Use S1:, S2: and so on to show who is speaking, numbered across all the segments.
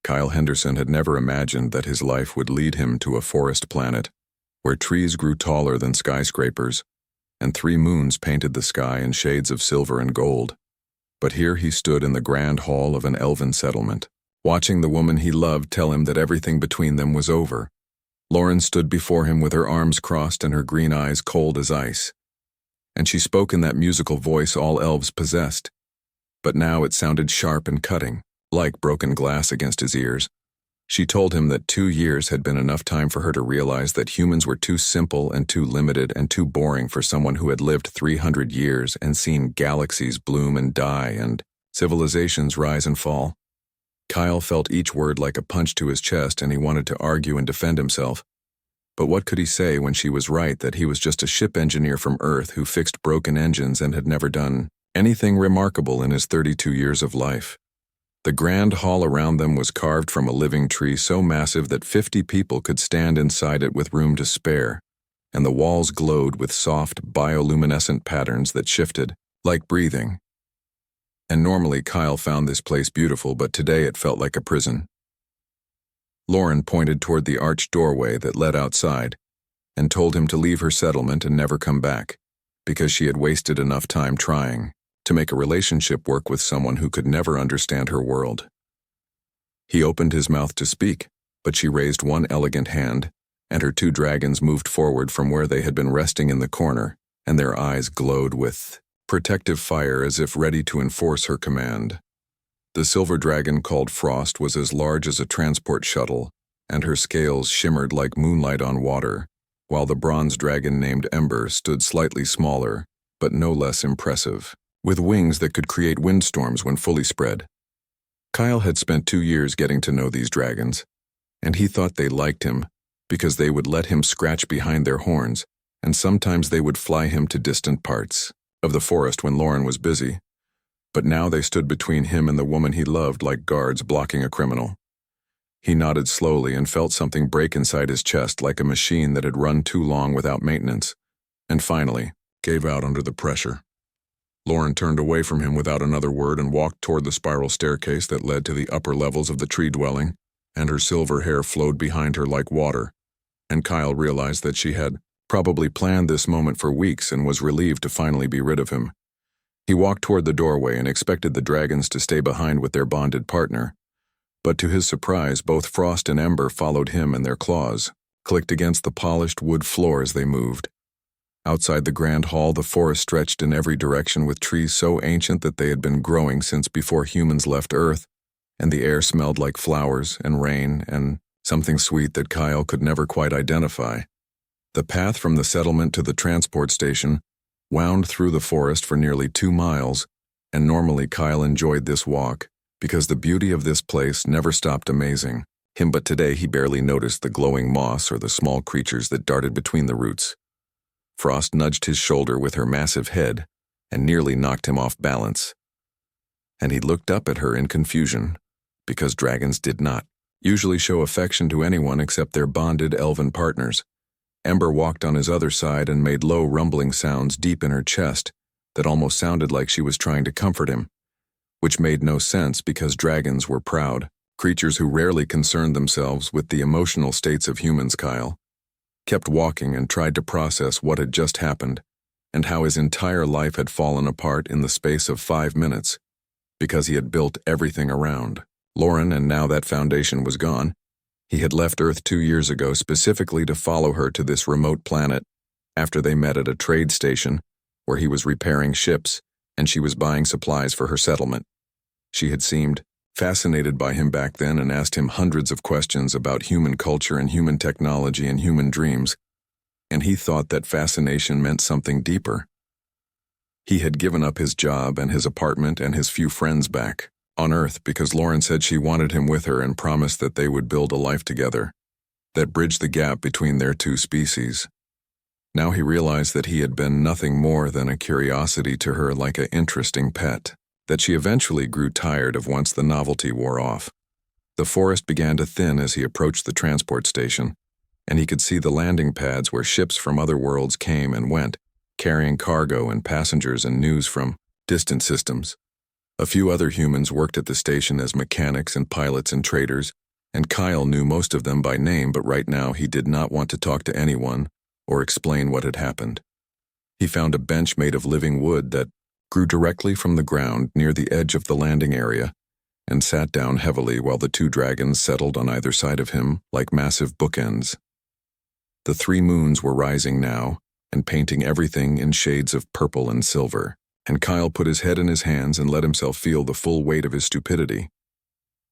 S1: Kyle Henderson had never imagined that his life would lead him to a forest planet, where trees grew taller than skyscrapers, and 3 moons painted the sky in shades of silver and gold. But here he stood in the grand hall of an elven settlement, watching the woman he loved tell him that everything between them was over. Lauren stood before him with her arms crossed and her green eyes cold as ice. And she spoke in that musical voice all elves possessed, but now it sounded sharp and cutting, like broken glass against his ears. She told him that 2 years had been enough time for her to realize that humans were too simple and too limited and too boring for someone who had lived 300 years and seen galaxies bloom and die and civilizations rise and fall. Kyle felt each word like a punch to his chest, and he wanted to argue and defend himself. But what could he say when she was right that he was just a ship engineer from Earth who fixed broken engines and had never done anything remarkable in his 32 years of life? The grand hall around them was carved from a living tree so massive that 50 people could stand inside it with room to spare, and the walls glowed with soft, bioluminescent patterns that shifted, like breathing. And normally Kyle found this place beautiful, but today it felt like a prison. Lauren pointed toward the arched doorway that led outside, and told him to leave her settlement and never come back, because she had wasted enough time trying to make a relationship work with someone who could never understand her world. He opened his mouth to speak, but she raised one elegant hand, and her 2 dragons moved forward from where they had been resting in the corner, and their eyes glowed with protective fire as if ready to enforce her command. The silver dragon called Frost was as large as a transport shuttle, and her scales shimmered like moonlight on water, while the bronze dragon named Ember stood slightly smaller, but no less impressive, with wings that could create windstorms when fully spread. Kyle had spent 2 years getting to know these dragons, and he thought they liked him because they would let him scratch behind their horns, and sometimes they would fly him to distant parts of the forest when Lauren was busy. But now they stood between him and the woman he loved like guards blocking a criminal. He nodded slowly and felt something break inside his chest like a machine that had run too long without maintenance, and finally gave out under the pressure. Lauren turned away from him without another word and walked toward the spiral staircase that led to the upper levels of the tree dwelling, and her silver hair flowed behind her like water, and Kyle realized that she had probably planned this moment for weeks and was relieved to finally be rid of him. He walked toward the doorway and expected the dragons to stay behind with their bonded partner, but to his surprise, both Frost and Ember followed him, and their claws clicked against the polished wood floor as they moved. Outside the grand hall, the forest stretched in every direction with trees so ancient that they had been growing since before humans left Earth, and the air smelled like flowers and rain and something sweet that Kyle could never quite identify. The path from the settlement to the transport station wound through the forest for nearly 2 miles, and normally Kyle enjoyed this walk because the beauty of this place never stopped amazing him, but today he barely noticed the glowing moss or the small creatures that darted between the roots. Frost nudged his shoulder with her massive head and nearly knocked him off balance. And he looked up at her in confusion, because dragons did not usually show affection to anyone except their bonded elven partners. Ember walked on his other side and made low rumbling sounds deep in her chest that almost sounded like she was trying to comfort him, which made no sense because dragons were proud, creatures who rarely concerned themselves with the emotional states of humans. Kyle kept walking and tried to process what had just happened and how his entire life had fallen apart in the space of 5 minutes because he had built everything around Lauren, and now that foundation was gone. He had left Earth 2 years ago specifically to follow her to this remote planet after they met at a trade station where he was repairing ships and she was buying supplies for her settlement. She had seemed fascinated by him back then and asked him hundreds of questions about human culture and human technology and human dreams, and he thought that fascination meant something deeper. He had given up his job and his apartment and his few friends back on Earth because Lauren said she wanted him with her and promised that they would build a life together that bridged the gap between their 2 species. Now he realized that he had been nothing more than a curiosity to her, like an interesting pet that she eventually grew tired of once the novelty wore off. The forest began to thin as he approached the transport station, and he could see the landing pads where ships from other worlds came and went, carrying cargo and passengers and news from distant systems. A few other humans worked at the station as mechanics and pilots and traders, and Kyle knew most of them by name, but right now he did not want to talk to anyone or explain what had happened. He found a bench made of living wood that grew directly from the ground near the edge of the landing area and sat down heavily while the two dragons settled on either side of him like massive bookends. The three moons were rising now and painting everything in shades of purple and silver, and Kyle put his head in his hands and let himself feel the full weight of his stupidity.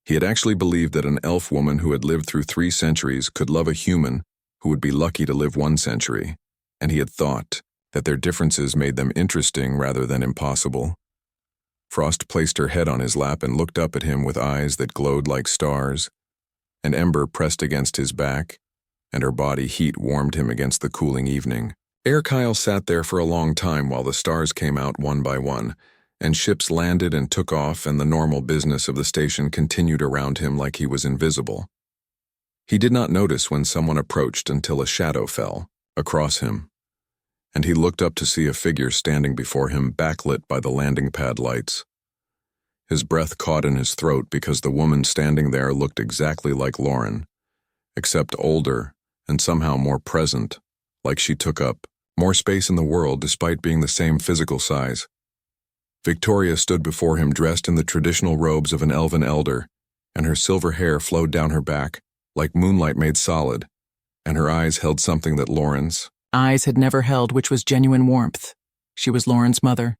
S1: He had actually believed that an elf woman who had lived through 3 centuries could love a human who would be lucky to live 1 century, and he had thought that their differences made them interesting rather than impossible. Frost placed her head on his lap and looked up at him with eyes that glowed like stars. An ember pressed against his back, and her body heat warmed him against the cooling evening. Kyle sat there for a long time while the stars came out one by one, and ships landed and took off, and the normal business of the station continued around him like he was invisible. He did not notice when someone approached until a shadow fell across him, and he looked up to see a figure standing before him backlit by the landing pad lights. His breath caught in his throat because the woman standing there looked exactly like Lauren, except older and somehow more present, like she took up more space in the world despite being the same physical size. Victoria stood before him dressed in the traditional robes of an elven elder, and her silver hair flowed down her back like moonlight made solid, and her eyes held something that Lauren's
S2: eyes had never held, which was genuine warmth. She was Lauren's mother,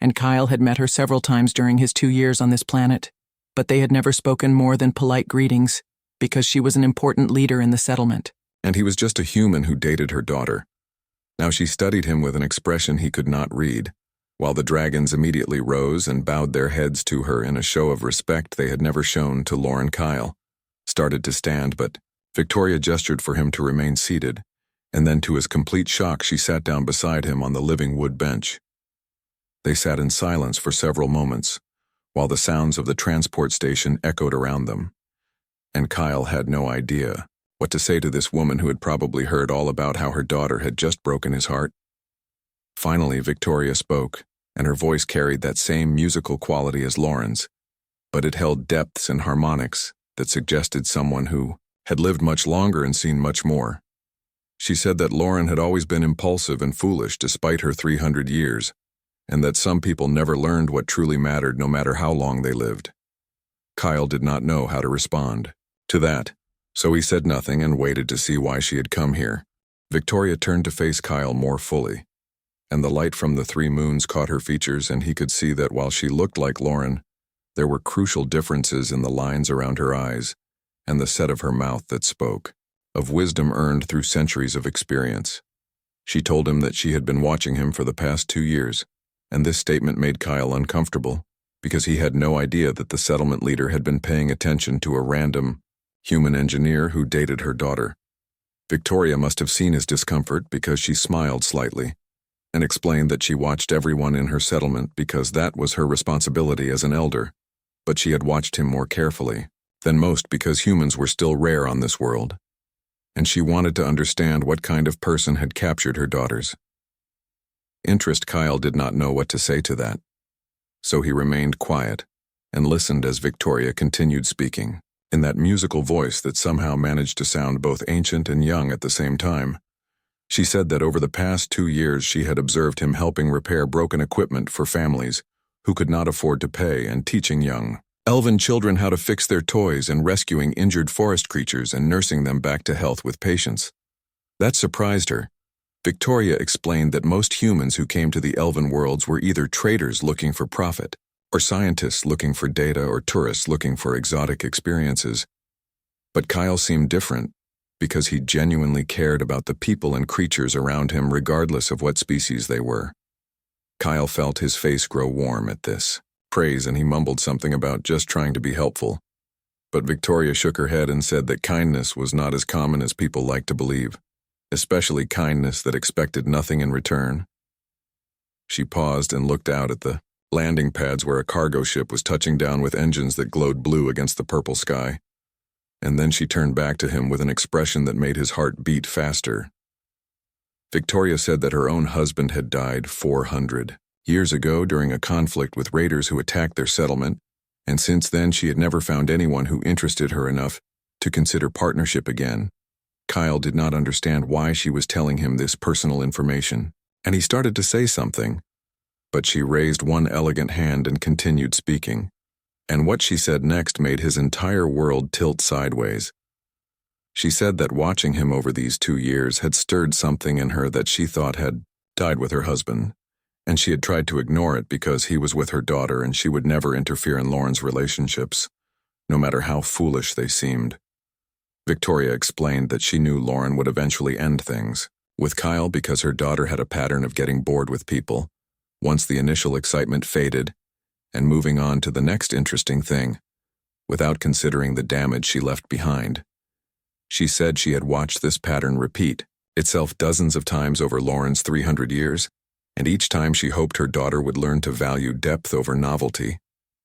S2: and Kyle had met her several times during his 2 years on this planet, but they had never spoken more than polite greetings because she was an important leader in the settlement.
S1: And he was just a human who dated her daughter. Now she studied him with an expression he could not read, while the dragons immediately rose and bowed their heads to her in a show of respect they had never shown to Lauren. Kyle started to stand, but Victoria gestured for him to remain seated, and then to his complete shock she sat down beside him on the living wood bench. They sat in silence for several moments, while the sounds of the transport station echoed around them, and Kyle had no idea what to say to this woman who had probably heard all about how her daughter had just broken his heart. Finally, Victoria spoke, and her voice carried that same musical quality as Lauren's, but it held depths and harmonics that suggested someone who had lived much longer and seen much more. She said that Lauren had always been impulsive and foolish despite her 300 years, and that some people never learned what truly mattered no matter how long they lived. Kyle did not know how to respond to that, so he said nothing and waited to see why she had come here. Victoria turned to face Kyle more fully, and the light from the 3 moons caught her features, and he could see that while she looked like Lauren, there were crucial differences in the lines around her eyes and the set of her mouth that spoke of wisdom earned through centuries of experience. She told him that she had been watching him for the past 2 years, and this statement made Kyle uncomfortable because he had no idea that the settlement leader had been paying attention to a random human engineer who dated her daughter. Victoria must have seen his discomfort because she smiled slightly and explained that she watched everyone in her settlement because that was her responsibility as an elder, but she had watched him more carefully than most because humans were still rare on this world, and she wanted to understand what kind of person had captured her daughters. Kyle did not know what to say to that, so he remained quiet and listened as Victoria continued speaking, in that musical voice that somehow managed to sound both ancient and young at the same time. She said that over the past 2 years she had observed him helping repair broken equipment for families who could not afford to pay, and teaching young elven children how to fix their toys, and rescuing injured forest creatures and nursing them back to health with patience. That surprised her. Victoria explained that most humans who came to the elven worlds were either traders looking for profit, or scientists looking for data, or tourists looking for exotic experiences. But Kyle seemed different because he genuinely cared about the people and creatures around him regardless of what species they were. Kyle felt his face grow warm at this praise, and he mumbled something about just trying to be helpful. But Victoria shook her head and said that kindness was not as common as people like to believe, especially kindness that expected nothing in return. She paused and looked out at the landing pads where a cargo ship was touching down with engines that glowed blue against the purple sky, and then she turned back to him with an expression that made his heart beat faster. Victoria said that her own husband had died 400 years ago during a conflict with raiders who attacked their settlement, and since then she had never found anyone who interested her enough to consider partnership again. Kyle did not understand why she was telling him this personal information, and he started to say something, but she raised one elegant hand and continued speaking, and what she said next made his entire world tilt sideways. She said that watching him over these 2 years had stirred something in her that she thought had died with her husband, and she had tried to ignore it because he was with her daughter and she would never interfere in Lauren's relationships, no matter how foolish they seemed. Victoria explained that she knew Lauren would eventually end things with Kyle because her daughter had a pattern of getting bored with people once the initial excitement faded and moving on to the next interesting thing, without considering the damage she left behind. She said she had watched this pattern repeat itself dozens of times over Lauren's 300 years, and each time she hoped her daughter would learn to value depth over novelty,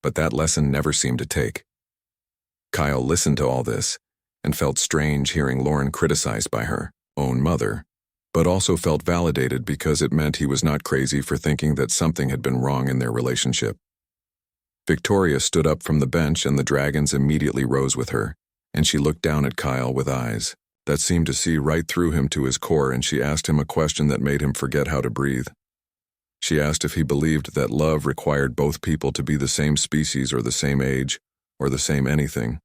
S1: but that lesson never seemed to take. Kyle listened to all this and felt strange hearing Lauren criticized by her own mother, but also felt validated because it meant he was not crazy for thinking that something had been wrong in their relationship. Victoria stood up from the bench and the dragons immediately rose with her, and she looked down at Kyle with eyes that seemed to see right through him to his core, and she asked him a question that made him forget how to breathe. She asked if he believed that love required both people to be the same species or the same age or the same anything,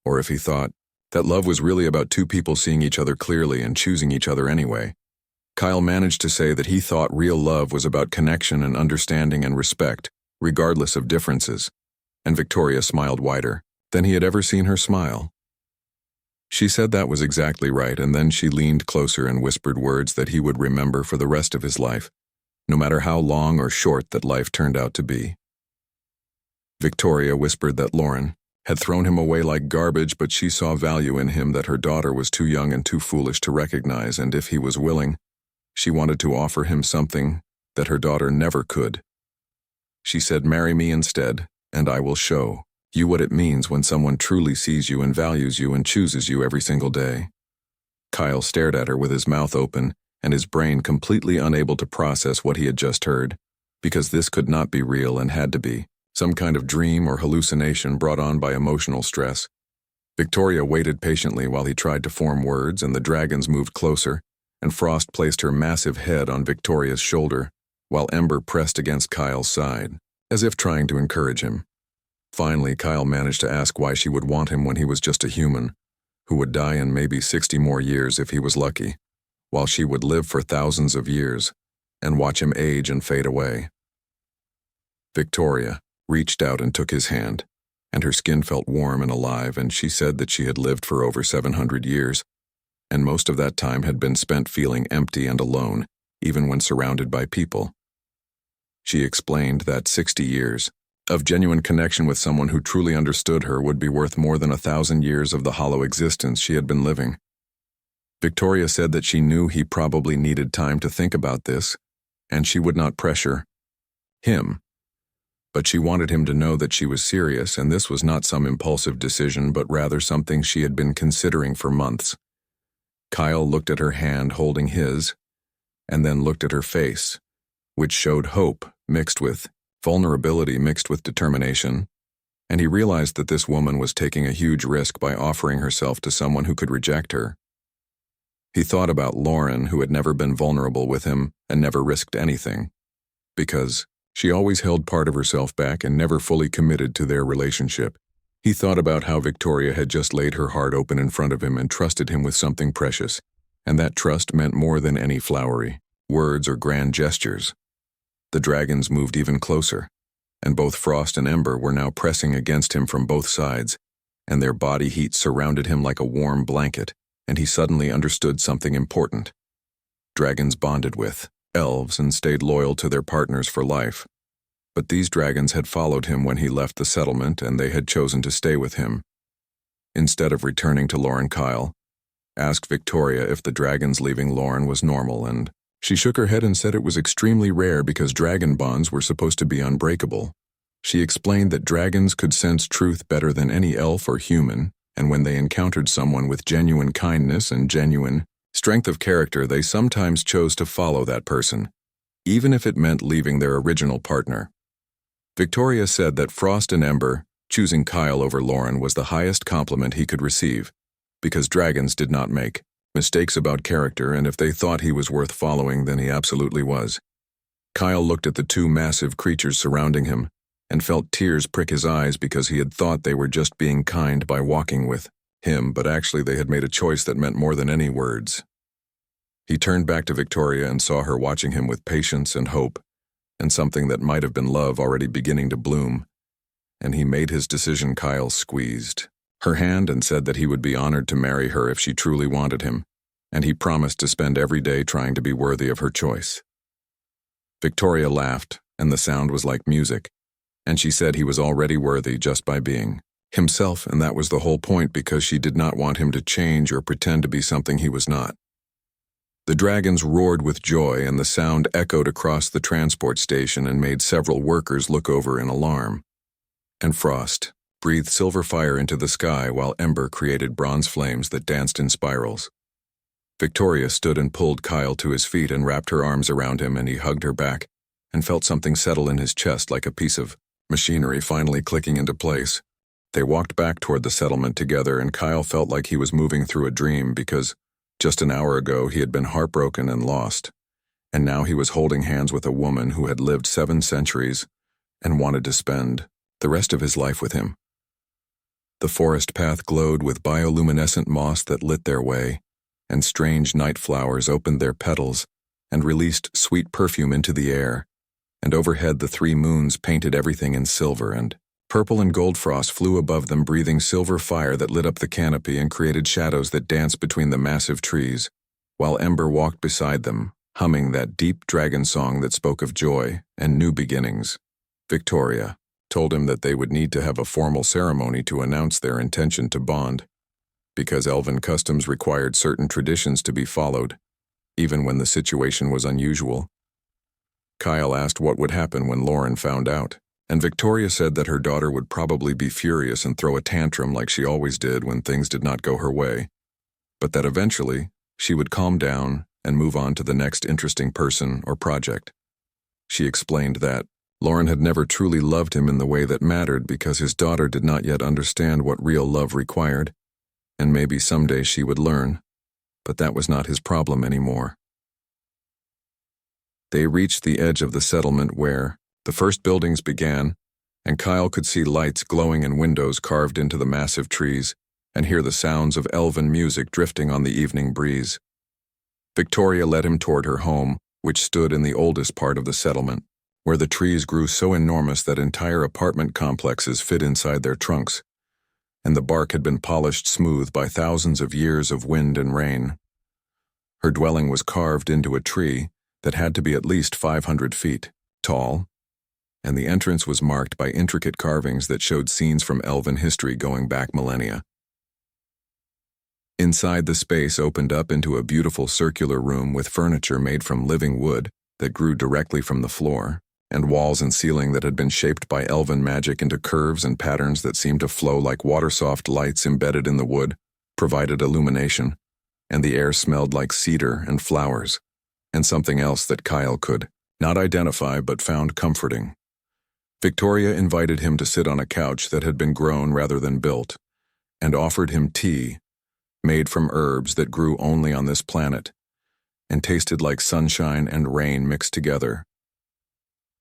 S1: or if he thought that love was really about two people seeing each other clearly and choosing each other anyway. Kyle managed to say that he thought real love was about connection and understanding and respect, regardless of differences, and Victoria smiled wider than he had ever seen her smile. She said that was exactly right, and then she leaned closer and whispered words that he would remember for the rest of his life, no matter how long or short that life turned out to be. Victoria whispered that Lauren had thrown him away like garbage, but she saw value in him that her daughter was too young and too foolish to recognize, and if he was willing, she wanted to offer him something that her daughter never could. She said, "Marry me instead, and I will show you what it means when someone truly sees you and values you and chooses you every single day." Kyle stared at her with his mouth open and his brain completely unable to process what he had just heard, because this could not be real and had to be some kind of dream or hallucination brought on by emotional stress. Victoria waited patiently while he tried to form words, and the dragons moved closer, and Frost placed her massive head on Victoria's shoulder, while Ember pressed against Kyle's side, as if trying to encourage him. Finally, Kyle managed to ask why she would want him when he was just a human, who would die in maybe 60 more years if he was lucky, while she would live for thousands of years, and watch him age and fade away. Victoria reached out and took his hand, and her skin felt warm and alive, and she said that she had lived for over 700 years, and most of that time had been spent feeling empty and alone, even when surrounded by people. She explained that 60 years of genuine connection with someone who truly understood her would be worth more than 1,000 years of the hollow existence she had been living. Victoria said that she knew he probably needed time to think about this, and she would not pressure him. But she wanted him to know that she was serious, and this was not some impulsive decision, but rather something she had been considering for months. Kyle looked at her hand holding his, and then looked at her face, which showed hope mixed with vulnerability mixed with determination, and he realized that this woman was taking a huge risk by offering herself to someone who could reject her. He thought about Lauren, who had never been vulnerable with him and never risked anything, because she always held part of herself back and never fully committed to their relationship. He thought about how Victoria had just laid her heart open in front of him and trusted him with something precious, and that trust meant more than any flowery words or grand gestures. The dragons moved even closer, and both Frost and Ember were now pressing against him from both sides, and their body heat surrounded him like a warm blanket, and he suddenly understood something important. Dragons bonded with elves and stayed loyal to their partners for life. But these dragons had followed him when he left the settlement, and they had chosen to stay with him. Instead of returning to Lauren, Kyle asked Victoria if the dragons leaving Lauren was normal, and she shook her head and said it was extremely rare because dragon bonds were supposed to be unbreakable. She explained that dragons could sense truth better than any elf or human, and when they encountered someone with genuine kindness and genuine strength of character, they sometimes chose to follow that person, even if it meant leaving their original partner. Victoria said that Frost and Ember, choosing Kyle over Lauren, was the highest compliment he could receive, because dragons did not make mistakes about character, and if they thought he was worth following, then he absolutely was. Kyle looked at the two massive creatures surrounding him and felt tears prick his eyes because he had thought they were just being kind by walking with him, but actually they had made a choice that meant more than any words. He turned back to Victoria and saw her watching him with patience and hope, and something that might have been love already beginning to bloom. And he made his decision. Kyle squeezed her hand and said that he would be honored to marry her if she truly wanted him, and he promised to spend every day trying to be worthy of her choice. Victoria laughed, and the sound was like music, and she said he was already worthy just by being himself, and that was the whole point, because she did not want him to change or pretend to be something he was not. The dragons roared with joy, and the sound echoed across the transport station and made several workers look over in alarm. And Frost breathed silver fire into the sky while Ember created bronze flames that danced in spirals. Victoria stood and pulled Kyle to his feet and wrapped her arms around him, and he hugged her back and felt something settle in his chest like a piece of machinery finally clicking into place. They walked back toward the settlement together, and Kyle felt like he was moving through a dream, because just an hour ago he had been heartbroken and lost, and now he was holding hands with a woman who had lived 7 centuries and wanted to spend the rest of his life with him. The forest path glowed with bioluminescent moss that lit their way, and strange night flowers opened their petals and released sweet perfume into the air, and overhead the 3 moons painted everything in silver, and purple and gold frost flew above them, breathing silver fire that lit up the canopy and created shadows that danced between the massive trees, while Ember walked beside them, humming that deep dragon song that spoke of joy and new beginnings. Victoria told him that they would need to have a formal ceremony to announce their intention to bond, because elven customs required certain traditions to be followed, even when the situation was unusual. Kyle asked what would happen when Lauren found out, and Victoria said that her daughter would probably be furious and throw a tantrum like she always did when things did not go her way, but that eventually she would calm down and move on to the next interesting person or project. She explained that Lauren had never truly loved him in the way that mattered because his daughter did not yet understand what real love required, and maybe someday she would learn, but that was not his problem anymore. They reached the edge of the settlement where the first buildings began, and Kyle could see lights glowing in windows carved into the massive trees and hear the sounds of elven music drifting on the evening breeze. Victoria led him toward her home, which stood in the oldest part of the settlement, where the trees grew so enormous that entire apartment complexes fit inside their trunks, and the bark had been polished smooth by thousands of years of wind and rain. Her dwelling was carved into a tree that had to be at least 500 feet tall, and the entrance was marked by intricate carvings that showed scenes from elven history going back millennia. Inside, the space opened up into a beautiful circular room with furniture made from living wood that grew directly from the floor, and walls and ceiling that had been shaped by elven magic into curves and patterns that seemed to flow like water-soft lights embedded in the wood, provided illumination, and the air smelled like cedar and flowers, and something else that Kyle could not identify but found comforting. Victoria invited him to sit on a couch that had been grown rather than built, and offered him tea, made from herbs that grew only on this planet, and tasted like sunshine and rain mixed together.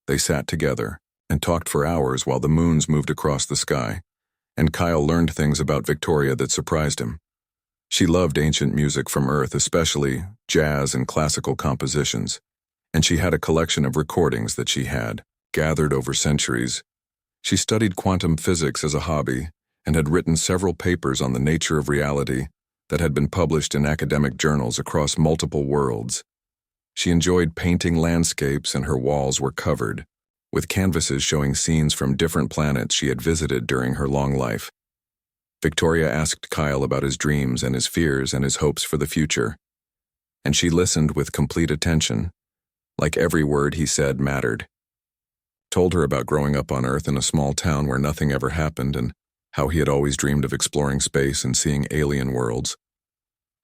S1: They sat together and talked for hours while the moons moved across the sky, and Kyle learned things about Victoria that surprised him. She loved ancient music from Earth, especially jazz and classical compositions, and she had a collection of recordings that she had gathered over centuries. She studied quantum physics as a hobby and had written several papers on the nature of reality that had been published in academic journals across multiple worlds. She enjoyed painting landscapes, and her walls were covered with canvases showing scenes from different planets she had visited during her long life. Victoria asked Kyle about his dreams and his fears and his hopes for the future, and she listened with complete attention, like every word he said mattered. Told her about growing up on Earth in a small town where nothing ever happened and how he had always dreamed of exploring space and seeing alien worlds.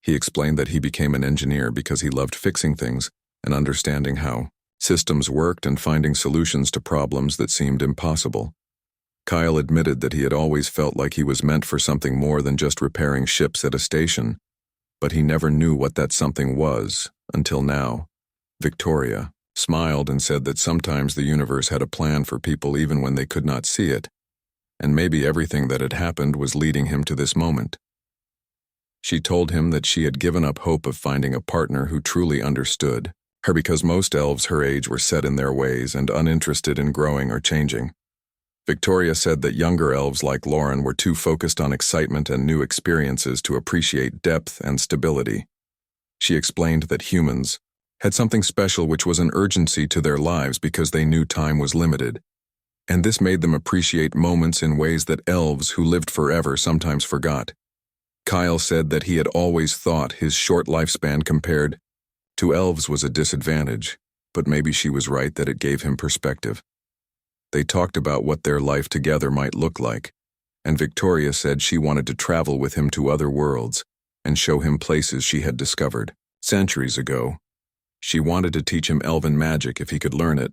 S1: He explained that he became an engineer because he loved fixing things and understanding how Systems worked and finding solutions to problems that seemed impossible. Kyle admitted that he had always felt like he was meant for something more than just repairing ships at a station, but he never knew what that something was, until now. Victoria smiled and said that sometimes the universe had a plan for people even when they could not see it, and maybe everything that had happened was leading him to this moment. She told him that she had given up hope of finding a partner who truly understood her because most elves her age were set in their ways and uninterested in growing or changing. Victoria said that younger elves like Lauren were too focused on excitement and new experiences to appreciate depth and stability. She explained that humans had something special which was an urgency to their lives because they knew time was limited, and this made them appreciate moments in ways that elves who lived forever sometimes forgot. Kyle said that he had always thought his short lifespan compared to elves was a disadvantage, but maybe she was right that it gave him perspective. They talked about what their life together might look like, and Victoria said she wanted to travel with him to other worlds and show him places she had discovered centuries ago. She wanted to teach him elven magic if he could learn it,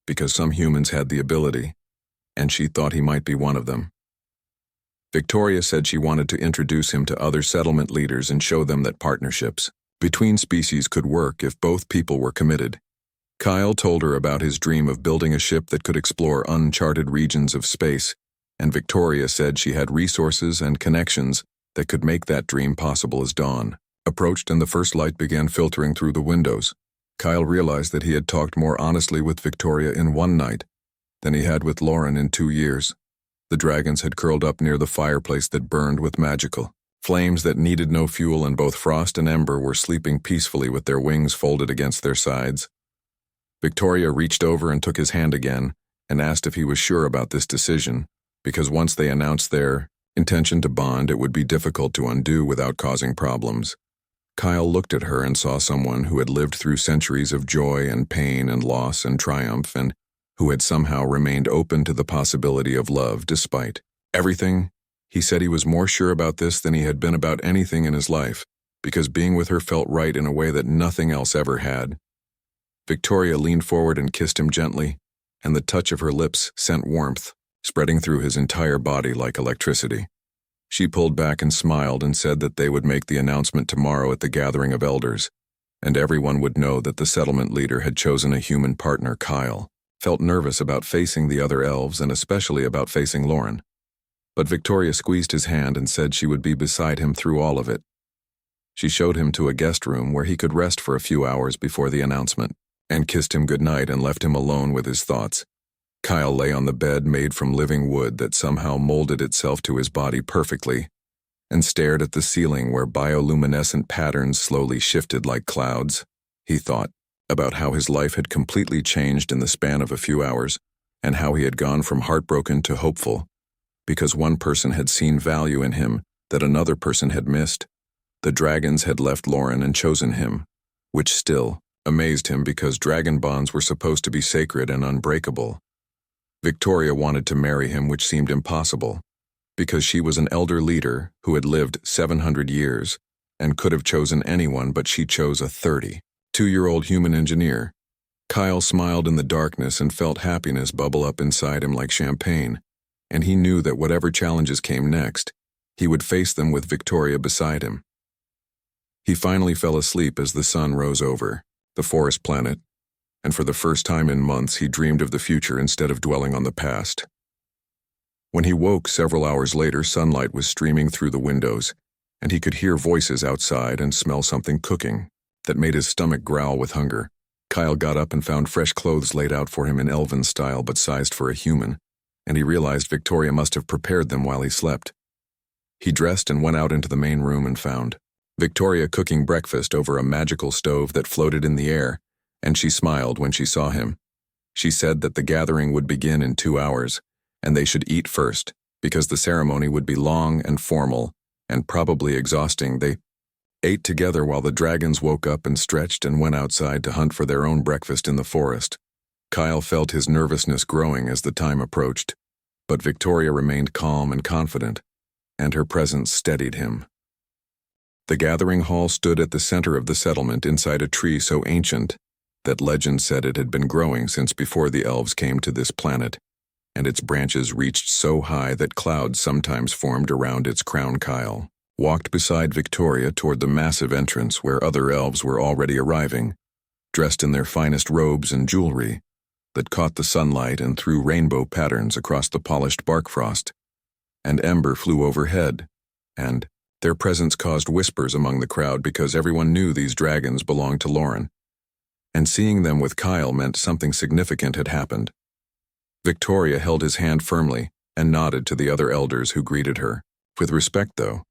S1: because some humans had the ability, and she thought he might be one of them. Victoria said she wanted to introduce him to other settlement leaders and show them that partnerships between species could work if both people were committed. Kyle told her about his dream of building a ship that could explore uncharted regions of space, and Victoria said she had resources and connections that could make that dream possible as dawn approached and the first light began filtering through the windows. Kyle realized that he had talked more honestly with Victoria in one night than he had with Lauren in 2 years. The dragons had curled up near the fireplace that burned with magical flames that needed no fuel, and both Frost and Ember were sleeping peacefully with their wings folded against their sides. Victoria reached over and took his hand again and asked if he was sure about this decision, because once they announced their intention to bond, it would be difficult to undo without causing problems. Kyle looked at her and saw someone who had lived through centuries of joy and pain and loss and triumph, and who had somehow remained open to the possibility of love despite everything. He said he was more sure about this than he had been about anything in his life, because being with her felt right in a way that nothing else ever had. Victoria leaned forward and kissed him gently, and the touch of her lips sent warmth, spreading through his entire body like electricity. She pulled back and smiled and said that they would make the announcement tomorrow at the gathering of elders, and everyone would know that the settlement leader had chosen a human partner. Kyle felt nervous about facing the other elves and especially about facing Lauren. But Victoria squeezed his hand and said she would be beside him through all of it. She showed him to a guest room where he could rest for a few hours before the announcement, and kissed him goodnight and left him alone with his thoughts. Kyle lay on the bed made from living wood that somehow molded itself to his body perfectly, and stared at the ceiling where bioluminescent patterns slowly shifted like clouds. He thought about how his life had completely changed in the span of a few hours, and how he had gone from heartbroken to hopeful, because one person had seen value in him that another person had missed. The dragons had left Lauren and chosen him, which still amazed him because dragon bonds were supposed to be sacred and unbreakable. Victoria wanted to marry him, which seemed impossible, because she was an elder leader who had lived 700 years and could have chosen anyone, but she chose a 32-year-old human engineer. Kyle smiled in the darkness and felt happiness bubble up inside him like champagne, and he knew that whatever challenges came next, he would face them with Victoria beside him. He finally fell asleep as the sun rose over the forest planet, and for the first time in months he dreamed of the future instead of dwelling on the past. When he woke several hours later, sunlight was streaming through the windows, and he could hear voices outside and smell something cooking that made his stomach growl with hunger. Kyle got up and found fresh clothes laid out for him in elven style but sized for a human, and he realized Victoria must have prepared them while he slept. He dressed and went out into the main room and found Victoria cooking breakfast over a magical stove that floated in the air, and she smiled when she saw him. She said that the gathering would begin in 2 hours, and they should eat first, because the ceremony would be long and formal, and probably exhausting. They ate together while the dragons woke up and stretched and went outside to hunt for their own breakfast in the forest. Kyle felt his nervousness growing as the time approached, but Victoria remained calm and confident, and her presence steadied him. The gathering hall stood at the center of the settlement inside a tree so ancient that legend said it had been growing since before the elves came to this planet, and its branches reached so high that clouds sometimes formed around its crown. Kyle walked beside Victoria toward the massive entrance where other elves were already arriving, dressed in their finest robes and jewelry that caught the sunlight and threw rainbow patterns across the polished bark frost. And ember flew overhead, and their presence caused whispers among the crowd because everyone knew these dragons belonged to Lauren, and seeing them with Kyle meant something significant had happened. Victoria held his hand firmly and nodded to the other elders who greeted her. With respect, though,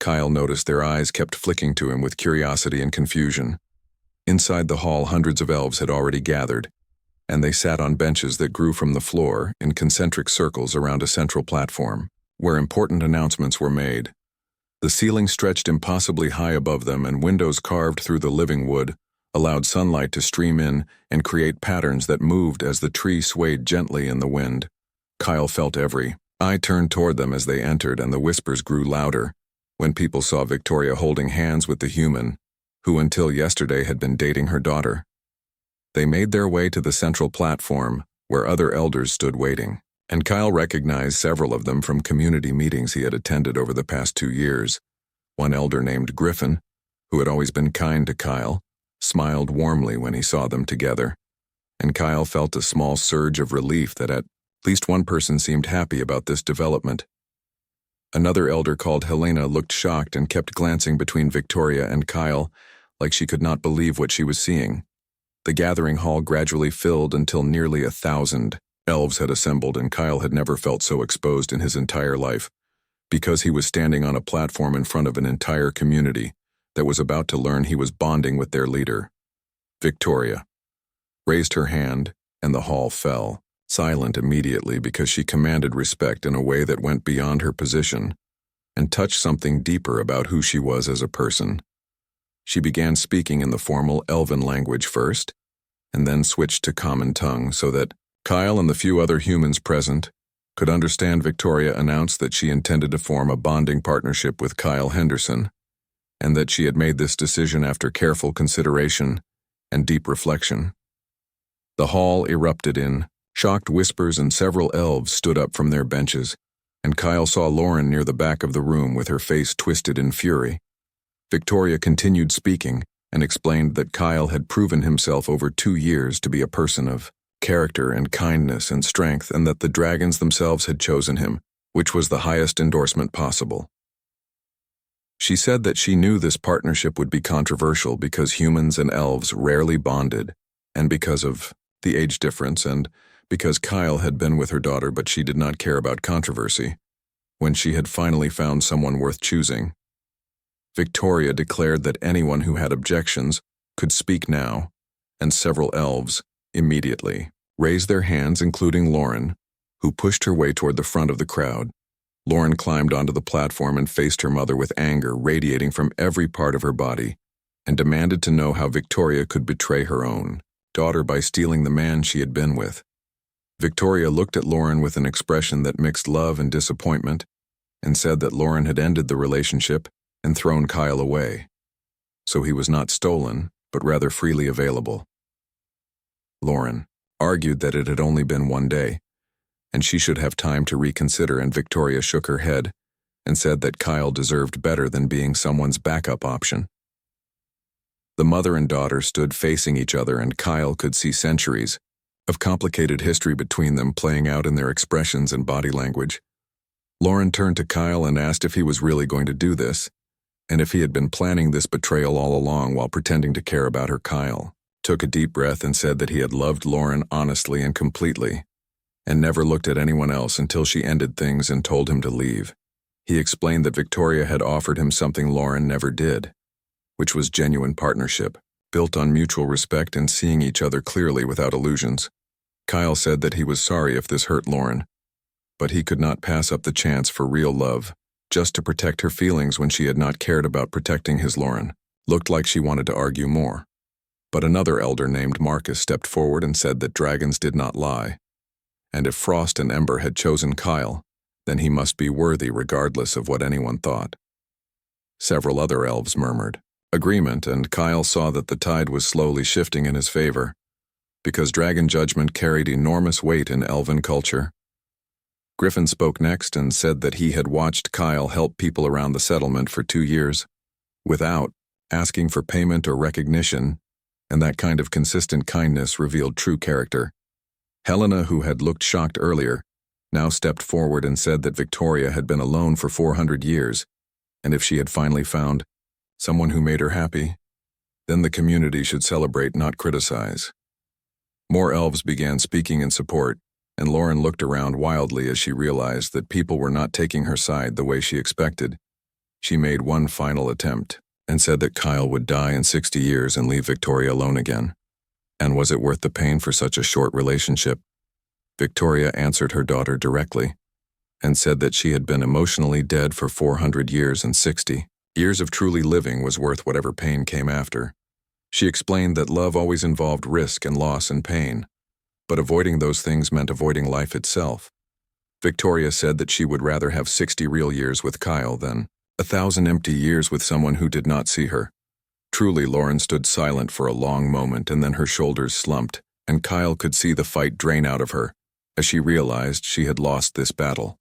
S1: Kyle noticed their eyes kept flicking to him with curiosity and confusion. Inside the hall, hundreds of elves had already gathered, and they sat on benches that grew from the floor in concentric circles around a central platform, where important announcements were made. The ceiling stretched impossibly high above them, and windows carved through the living wood allowed sunlight to stream in and create patterns that moved as the tree swayed gently in the wind. Kyle felt every eye turned toward them as they entered, and the whispers grew louder when people saw Victoria holding hands with the human who until yesterday had been dating her daughter. They made their way to the central platform where other elders stood waiting, and Kyle recognized several of them from community meetings he had attended over the past 2 years. One elder named Griffin, who had always been kind to Kyle, smiled warmly when he saw them together, and Kyle felt a small surge of relief that at least one person seemed happy about this development. Another elder called Helena looked shocked and kept glancing between Victoria and Kyle like she could not believe what she was seeing. The gathering hall gradually filled until nearly 1,000 elves had assembled, and Kyle had never felt so exposed in his entire life, because he was standing on a platform in front of an entire community that was about to learn he was bonding with their leader. Victoria raised her hand, and the hall fell, silent immediately because she commanded respect in a way that went beyond her position and touched something deeper about who she was as a person. She began speaking in the formal elven language first, and then switched to common tongue so that Kyle and the few other humans present could understand. Victoria announced that she intended to form a bonding partnership with Kyle Henderson, and that she had made this decision after careful consideration and deep reflection. The hall erupted in shocked whispers, and several elves stood up from their benches, and Kyle saw Lauren near the back of the room with her face twisted in fury. Victoria continued speaking and explained that Kyle had proven himself over 2 years to be a person of character and kindness and strength, and that the dragons themselves had chosen him, which was the highest endorsement possible. She said that she knew this partnership would be controversial because humans and elves rarely bonded, and because of the age difference, and because Kyle had been with her daughter, but she did not care about controversy. When she had finally found someone worth choosing, Victoria declared that anyone who had objections could speak now, and several elves immediately raised their hands, including Lauren, who pushed her way toward the front of the crowd. Lauren climbed onto the platform and faced her mother with anger radiating from every part of her body, and demanded to know how Victoria could betray her own daughter by stealing the man she had been with. Victoria looked at Lauren with an expression that mixed love and disappointment, and said that Lauren had ended the relationship and thrown Kyle away, so he was not stolen, but rather freely available. Lauren argued that it had only been 1 day, and she should have time to reconsider, and Victoria shook her head and said that Kyle deserved better than being someone's backup option. The mother and daughter stood facing each other, and Kyle could see centuries of complicated history between them playing out in their expressions and body language. Lauren turned to Kyle and asked if he was really going to do this, and if he had been planning this betrayal all along while pretending to care about her. Kyle took a deep breath and said that he had loved Lauren honestly and completely, and never looked at anyone else until she ended things and told him to leave. He explained that Victoria had offered him something Lauren never did, which was genuine partnership, built on mutual respect and seeing each other clearly without illusions. Kyle said that he was sorry if this hurt Lauren, but he could not pass up the chance for real love, just to protect her feelings when she had not cared about protecting his. Lauren looked like she wanted to argue more, but another elder named Marcus stepped forward and said that dragons did not lie, and if Frost and Ember had chosen Kyle, then he must be worthy regardless of what anyone thought. Several other elves murmured, agreement, and Kyle saw that the tide was slowly shifting in his favor, because dragon judgment carried enormous weight in elven culture. Griffin spoke next and said that he had watched Kyle help people around the settlement for 2 years, without asking for payment or recognition, and that kind of consistent kindness revealed true character. Helena, who had looked shocked earlier, now stepped forward and said that Victoria had been alone for 400 years, and if she had finally found someone who made her happy, then the community should celebrate, not criticize. More elves began speaking in support, and Lauren looked around wildly as she realized that people were not taking her side the way she expected. She made one final attempt and said that Kyle would die in 60 years and leave Victoria alone again. And was it worth the pain for such a short relationship? Victoria answered her daughter directly and said that she had been emotionally dead for 400 years, and 60 years of truly living was worth whatever pain came after. She explained that love always involved risk and loss and pain, but avoiding those things meant avoiding life itself. Victoria said that she would rather have 60 real years with Kyle than 1,000 empty years with someone who did not see her. Truly, Lauren stood silent for a long moment, and then her shoulders slumped, and Kyle could see the fight drain out of her as she realized she had lost this battle.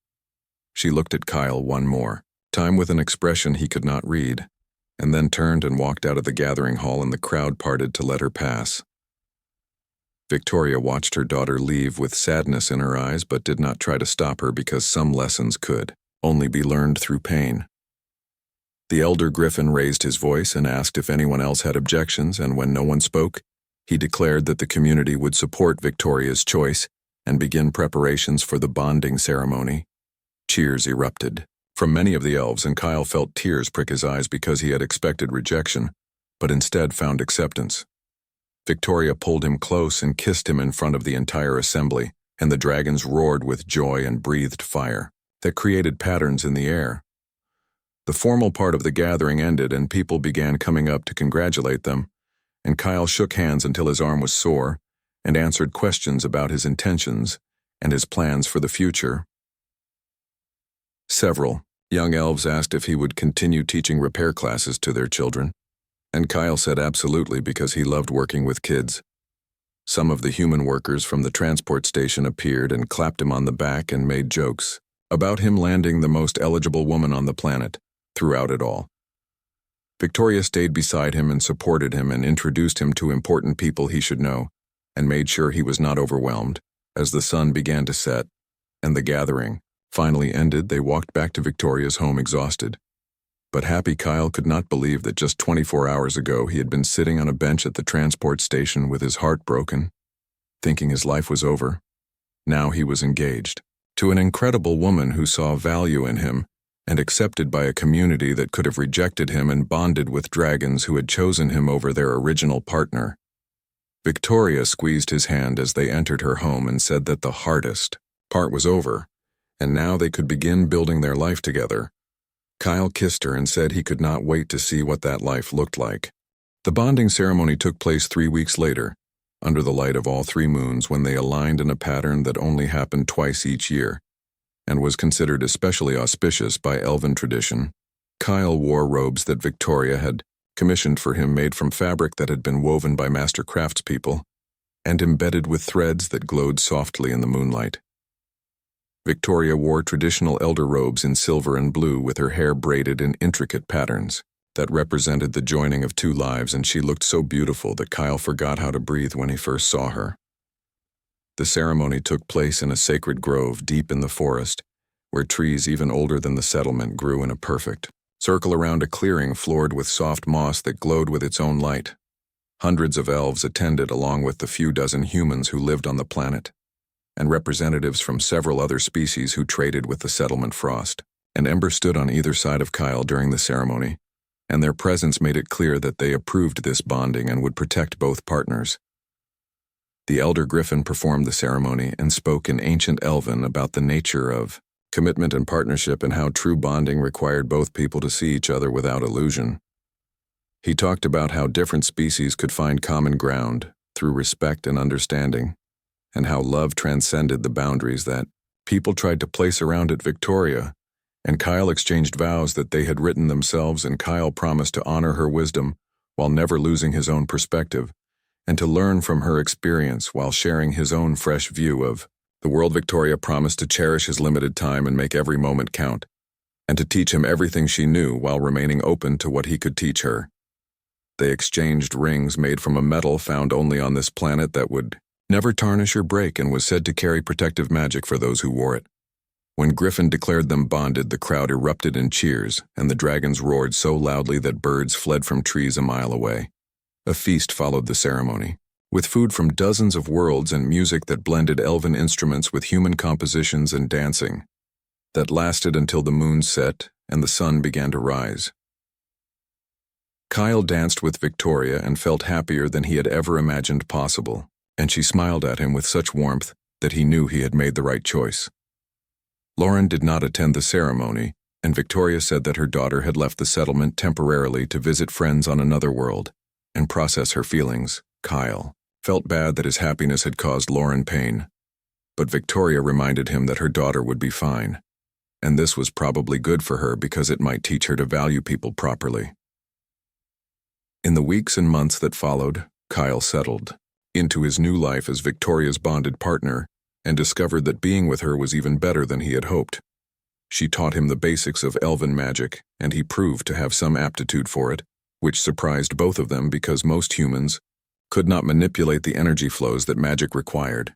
S1: She looked at Kyle one more time with an expression he could not read, and then turned and walked out of the gathering hall, and the crowd parted to let her pass. Victoria watched her daughter leave with sadness in her eyes, but did not try to stop her, because some lessons could only be learned through pain. The elder Griffin raised his voice and asked if anyone else had objections, and when no one spoke, he declared that the community would support Victoria's choice and begin preparations for the bonding ceremony. Cheers erupted from many of the elves, and Kyle felt tears prick his eyes because he had expected rejection, but instead found acceptance. Victoria pulled him close and kissed him in front of the entire assembly, and the dragons roared with joy and breathed fire that created patterns in the air. The formal part of the gathering ended, and people began coming up to congratulate them, and Kyle shook hands until his arm was sore and answered questions about his intentions and his plans for the future. Several young elves asked if he would continue teaching repair classes to their children, and Kyle said absolutely, because he loved working with kids. Some of the human workers from the transport station appeared and clapped him on the back and made jokes about him landing the most eligible woman on the planet. Throughout it all, Victoria stayed beside him and supported him and introduced him to important people he should know, and made sure he was not overwhelmed. As the sun began to set and the gathering finally ended, they walked back to Victoria's home exhausted. But happy Kyle could not believe that just 24 hours ago he had been sitting on a bench at the transport station with his heart broken, thinking his life was over. Now he was engaged to an incredible woman who saw value in him, and accepted by a community that could have rejected him, and bonded with dragons who had chosen him over their original partner. Victoria squeezed his hand as they entered her home and said that the hardest part was over, and now they could begin building their life together. Kyle kissed her and said he could not wait to see what that life looked like. The bonding ceremony took place 3 weeks later, under the light of all 3 moons, when they aligned in a pattern that only happened twice each year, and was considered especially auspicious by elven tradition. Kyle wore robes that Victoria had commissioned for him, made from fabric that had been woven by master craftspeople and embedded with threads that glowed softly in the moonlight. Victoria wore traditional elder robes in silver and blue, with her hair braided in intricate patterns that represented the joining of 2 lives, and she looked so beautiful that Kyle forgot how to breathe when he first saw her. The ceremony took place in a sacred grove deep in the forest, where trees even older than the settlement grew in a perfect circle around a clearing floored with soft moss that glowed with its own light. Hundreds of elves attended, along with the few dozen humans who lived on the planet, and representatives from several other species who traded with the settlement Frost. And Ember stood on either side of Kyle during the ceremony, and their presence made it clear that they approved this bonding and would protect both partners. The elder Griffin performed the ceremony and spoke in ancient Elven about the nature of commitment and partnership, and how true bonding required both people to see each other without illusion. He talked about how different species could find common ground through respect and understanding, and how love transcended the boundaries that people tried to place around it. Victoria and Kyle exchanged vows that they had written themselves, and Kyle promised to honor her wisdom while never losing his own perspective, and to learn from her experience while sharing his own fresh view of the world. Victoria promised to cherish his limited time and make every moment count, and to teach him everything she knew while remaining open to what he could teach her. They exchanged rings made from a metal found only on this planet that would never tarnish or break and was said to carry protective magic for those who wore it. When Griffin declared them bonded, the crowd erupted in cheers, and the dragons roared so loudly that birds fled from trees a mile away. A feast followed the ceremony, with food from dozens of worlds and music that blended elven instruments with human compositions and dancing, that lasted until the moon set and the sun began to rise. Kyle danced with Victoria and felt happier than he had ever imagined possible, and she smiled at him with such warmth that he knew he had made the right choice. Lauren did not attend the ceremony, and Victoria said that her daughter had left the settlement temporarily to visit friends on another world and process her feelings. Kyle felt bad that his happiness had caused Lauren pain, but Victoria reminded him that her daughter would be fine, and this was probably good for her because it might teach her to value people properly. In the weeks and months that followed, Kyle settled into his new life as Victoria's bonded partner and discovered that being with her was even better than he had hoped. She taught him the basics of elven magic, and he proved to have some aptitude for it, which surprised both of them because most humans could not manipulate the energy flows that magic required.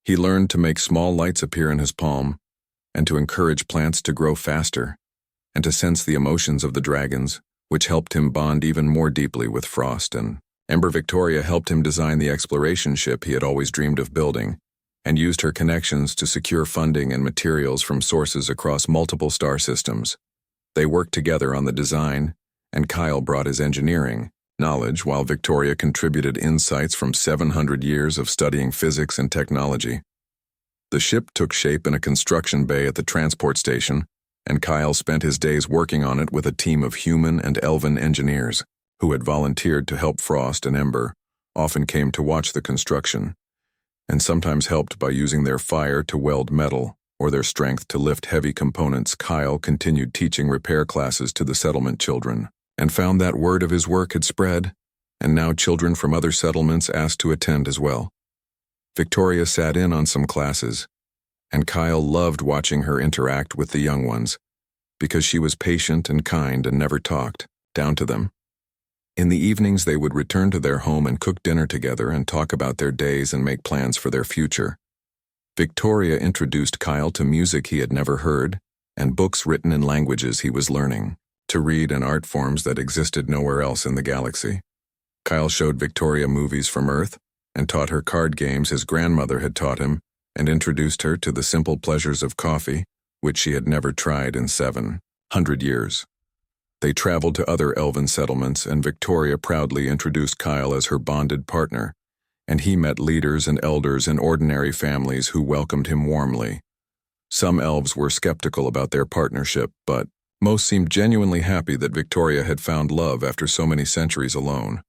S1: He learned to make small lights appear in his palm, and to encourage plants to grow faster, and to sense the emotions of the dragons, which helped him bond even more deeply with Frost and Ember. Victoria helped him design the exploration ship he had always dreamed of building, and used her connections to secure funding and materials from sources across multiple star systems. They worked together on the design, and Kyle brought his engineering knowledge while Victoria contributed insights from 700 years of studying physics and technology. The ship took shape in a construction bay at the transport station, and Kyle spent his days working on it with a team of human and elven engineers who had volunteered to help. Frost and Ember often came to watch the construction, and sometimes helped by using their fire to weld metal or their strength to lift heavy components. Kyle continued teaching repair classes to the settlement children, and found that word of his work had spread, and now children from other settlements asked to attend as well. Victoria sat in on some classes, and Kyle loved watching her interact with the young ones, because she was patient and kind and never talked down to them. In the evenings they would return to their home and cook dinner together and talk about their days and make plans for their future. Victoria introduced Kyle to music he had never heard, and books written in languages he was learning to read, and art forms that existed nowhere else in the galaxy. Kyle showed Victoria movies from Earth, and taught her card games his grandmother had taught him, and introduced her to the simple pleasures of coffee, which she had never tried in 700 years. They traveled to other elven settlements, and Victoria proudly introduced Kyle as her bonded partner, and he met leaders and elders in ordinary families who welcomed him warmly. Some elves were skeptical about their partnership, but most seemed genuinely happy that Victoria had found love after so many centuries alone.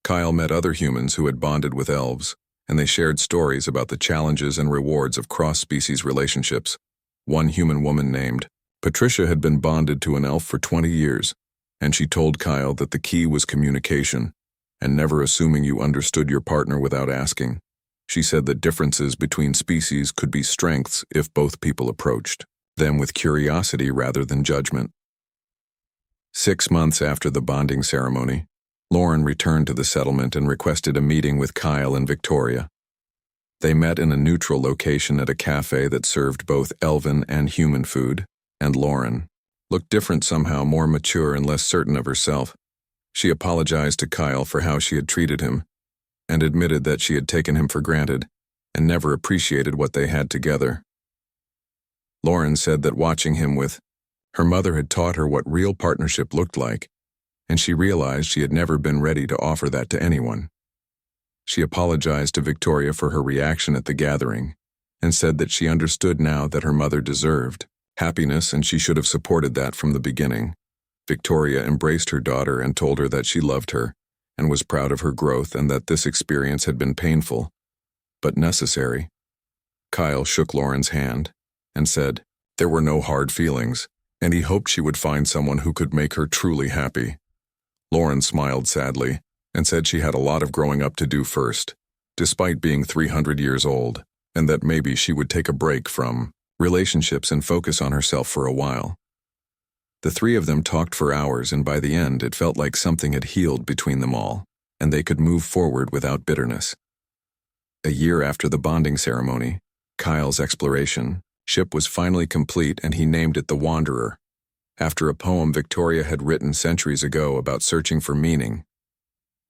S1: Kyle met other humans who had bonded with elves, and they shared stories about the challenges and rewards of cross-species relationships. One human woman named Patricia had been bonded to an elf for 20 years, and she told Kyle that the key was communication, and never assuming you understood your partner without asking. She said that differences between species could be strengths if both people approached them with curiosity rather than judgment. 6 months after the bonding ceremony, Lauren returned to the settlement and requested a meeting with Kyle and Victoria. They met in a neutral location at a cafe that served both elven and human food, and Lauren looked different somehow, more mature and less certain of herself. She apologized to Kyle for how she had treated him, and admitted that she had taken him for granted and never appreciated what they had together. Lauren said that watching him with her mother had taught her what real partnership looked like, and she realized she had never been ready to offer that to anyone. She apologized to Victoria for her reaction at the gathering, and said that she understood now that her mother deserved happiness and she should have supported that from the beginning. Victoria embraced her daughter and told her that she loved her and was proud of her growth, and that this experience had been painful, but necessary. Kyle shook Lauren's hand and said there were no hard feelings, and he hoped she would find someone who could make her truly happy. Lauren smiled sadly and said she had a lot of growing up to do first, despite being 300 years old, and that maybe she would take a break from relationships and focus on herself for a while. The three of them talked for hours, and by the end it felt like something had healed between them all, and they could move forward without bitterness. A year after the bonding ceremony, Kyle's exploration ship was finally complete, and he named it the Wanderer, after a poem Victoria had written centuries ago about searching for meaning.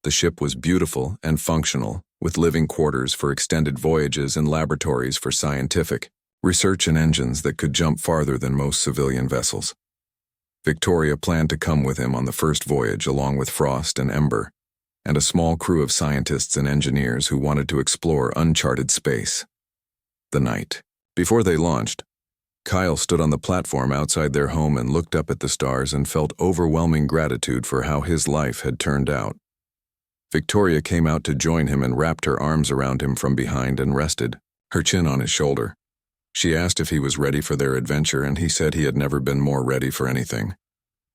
S1: The ship was beautiful and functional, with living quarters for extended voyages and laboratories for scientific research and engines that could jump farther than most civilian vessels. Victoria planned to come with him on the first voyage along with Frost and Ember, and a small crew of scientists and engineers who wanted to explore uncharted space. The night before they launched, Kyle stood on the platform outside their home and looked up at the stars and felt overwhelming gratitude for how his life had turned out. Victoria came out to join him and wrapped her arms around him from behind and rested, her chin on his shoulder. She asked if he was ready for their adventure, and he said he had never been more ready for anything.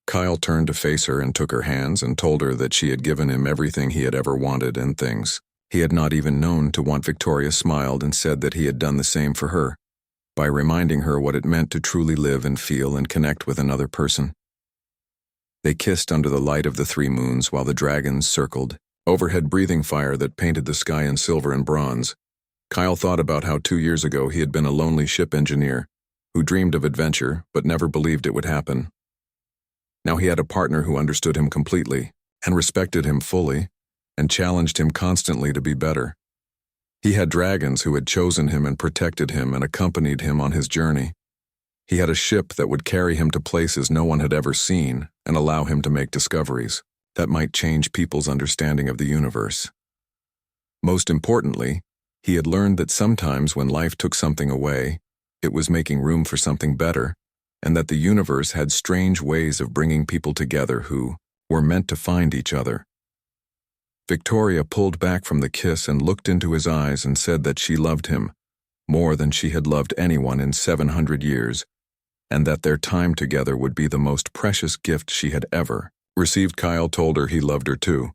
S1: Kyle turned to face her and took her hands and told her that she had given him everything he had ever wanted and things he had not even known to want. Victoria smiled and said that he had done the same for her, by reminding her what it meant to truly live and feel and connect with another person. They kissed under the light of the 3 moons while the dragons circled overhead, breathing fire that painted the sky in silver and bronze. Kyle thought about how 2 years ago he had been a lonely ship engineer who dreamed of adventure but never believed it would happen. Now he had a partner who understood him completely and respected him fully and challenged him constantly to be better. He had dragons who had chosen him and protected him and accompanied him on his journey. He had a ship that would carry him to places no one had ever seen and allow him to make discoveries that might change people's understanding of the universe. Most importantly, he had learned that sometimes when life took something away, it was making room for something better, and that the universe had strange ways of bringing people together who were meant to find each other. Victoria pulled back from the kiss and looked into his eyes and said that she loved him more than she had loved anyone in 700 years, and that their time together would be the most precious gift she had ever received. Kyle told her he loved her too,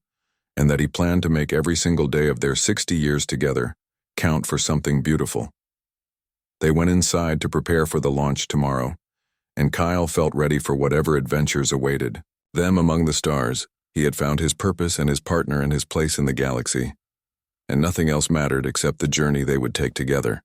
S1: and that he planned to make every single day of their 60 years together count for something beautiful. They went inside to prepare for the launch tomorrow, and Kyle felt ready for whatever adventures awaited them among the stars. He had found his purpose and his partner and his place in the galaxy, and nothing else mattered except the journey they would take together.